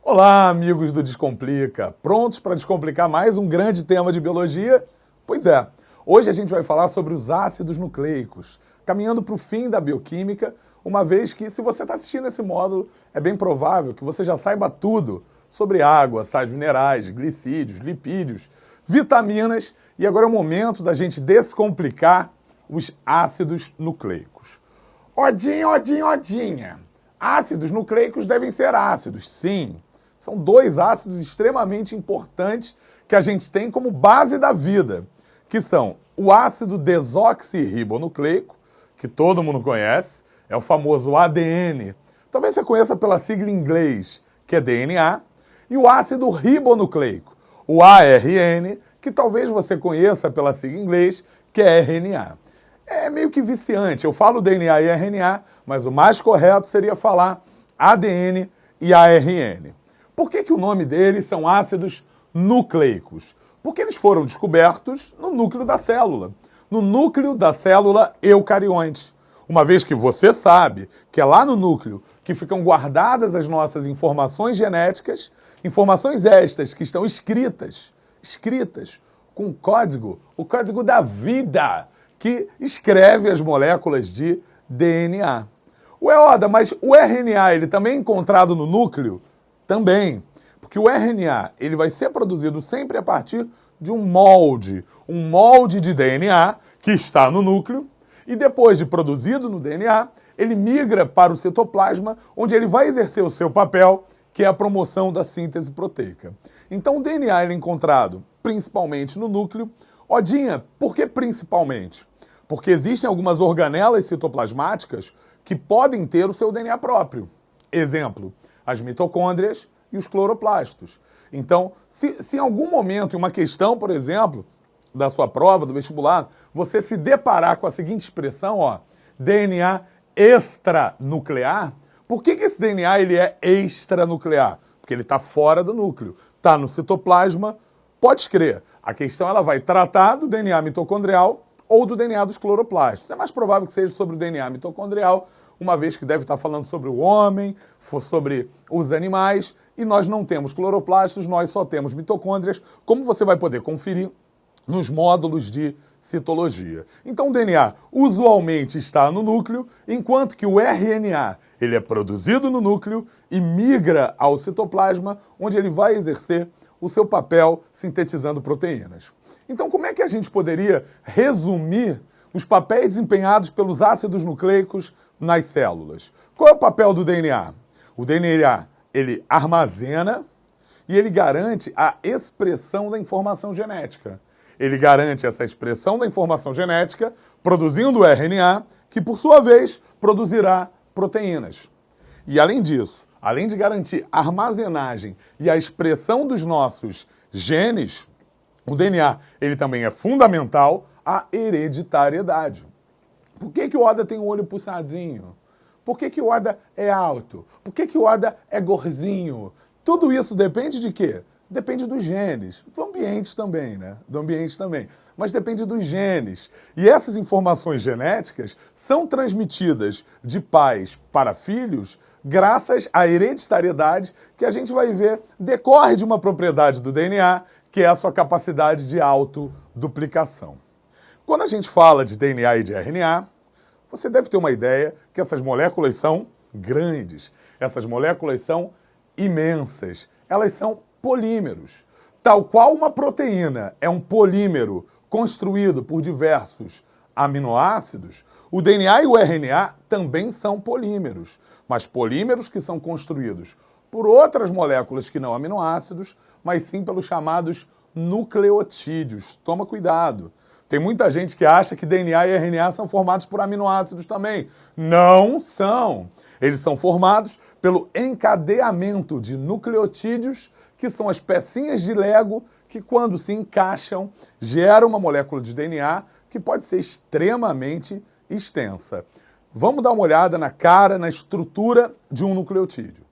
Olá, amigos do Descomplica. Prontos para descomplicar mais um grande tema de biologia? Pois é, hoje a gente vai falar sobre os ácidos nucleicos, caminhando para o fim da bioquímica, uma vez que, se você está assistindo esse módulo, é bem provável que você já saiba tudo sobre água, sais minerais, glicídios, lipídios, vitaminas, e agora é o momento da gente descomplicar os ácidos nucleicos. Odinha. Ácidos nucleicos devem ser ácidos, sim. São dois ácidos extremamente importantes que a gente tem como base da vida, que são o ácido desoxirribonucleico, que todo mundo conhece, é o famoso ADN. Talvez você conheça pela sigla em inglês, que é DNA, e o ácido ribonucleico, o ARN, que talvez você conheça pela sigla em inglês, que é RNA. É meio que viciante. Eu falo DNA e RNA, mas o mais correto seria falar ADN e ARN. Por que o nome deles são ácidos nucleicos? Porque eles foram descobertos no núcleo da célula. No núcleo da célula eucarionte. Uma vez que você sabe que é lá no núcleo que ficam guardadas as nossas informações genéticas, informações estas que estão escritas com código, o código da vida, que escreve as moléculas de DNA. Ué, Oda, mas o RNA ele também é encontrado no núcleo? Também, porque o RNA ele vai ser produzido sempre a partir de um molde de DNA que está no núcleo, e depois de produzido no DNA, ele migra para o citoplasma, onde ele vai exercer o seu papel, que é a promoção da síntese proteica. Então o DNA ele é encontrado principalmente no núcleo. Odinha, por que principalmente? Porque existem algumas organelas citoplasmáticas que podem ter o seu DNA próprio. Exemplo, as mitocôndrias e os cloroplastos. Então, se em algum momento, em uma questão, por exemplo, da sua prova, do vestibular, você se deparar com a seguinte expressão, DNA extranuclear, por que esse DNA ele é extranuclear? Porque ele está fora do núcleo, está no citoplasma, pode crer. A questão ela vai tratar do DNA mitocondrial ou do DNA dos cloroplastos. É mais provável que seja sobre o DNA mitocondrial, uma vez que deve estar falando sobre o homem, sobre os animais, e nós não temos cloroplastos, nós só temos mitocôndrias, como você vai poder conferir nos módulos de citologia. Então o DNA usualmente está no núcleo, enquanto que o RNA ele é produzido no núcleo e migra ao citoplasma, onde ele vai exercer o seu papel sintetizando proteínas. Então como é que a gente poderia resumir os papéis desempenhados pelos ácidos nucleicos nas células? Qual é o papel do DNA? O DNA, ele armazena e ele garante a expressão da informação genética. Ele garante essa expressão da informação genética produzindo o RNA, que por sua vez produzirá proteínas. E além disso, além de garantir a armazenagem e a expressão dos nossos genes, o DNA ele também é fundamental à hereditariedade. Por que o Oda tem um olho puxadinho? Por que o Oda é alto? Por que o Oda é gorzinho? Tudo isso depende de quê? Depende dos genes, do ambiente também, né? Do ambiente também. Mas depende dos genes. E essas informações genéticas são transmitidas de pais para filhos graças à hereditariedade que a gente vai ver decorre de uma propriedade do DNA, que é a sua capacidade de autoduplicação. Quando a gente fala de DNA e de RNA, você deve ter uma ideia que essas moléculas são grandes, essas moléculas são imensas, elas são polímeros. Tal qual uma proteína é um polímero construído por diversos aminoácidos, o DNA e o RNA também são polímeros, mas polímeros que são construídos por outras moléculas que não aminoácidos, mas sim pelos chamados nucleotídeos. Toma cuidado. Tem muita gente que acha que DNA e RNA são formados por aminoácidos também. Não são. Eles são formados pelo encadeamento de nucleotídeos, que são as pecinhas de Lego que, quando se encaixam, geram uma molécula de DNA que pode ser extremamente extensa. Vamos dar uma olhada na estrutura de um nucleotídeo.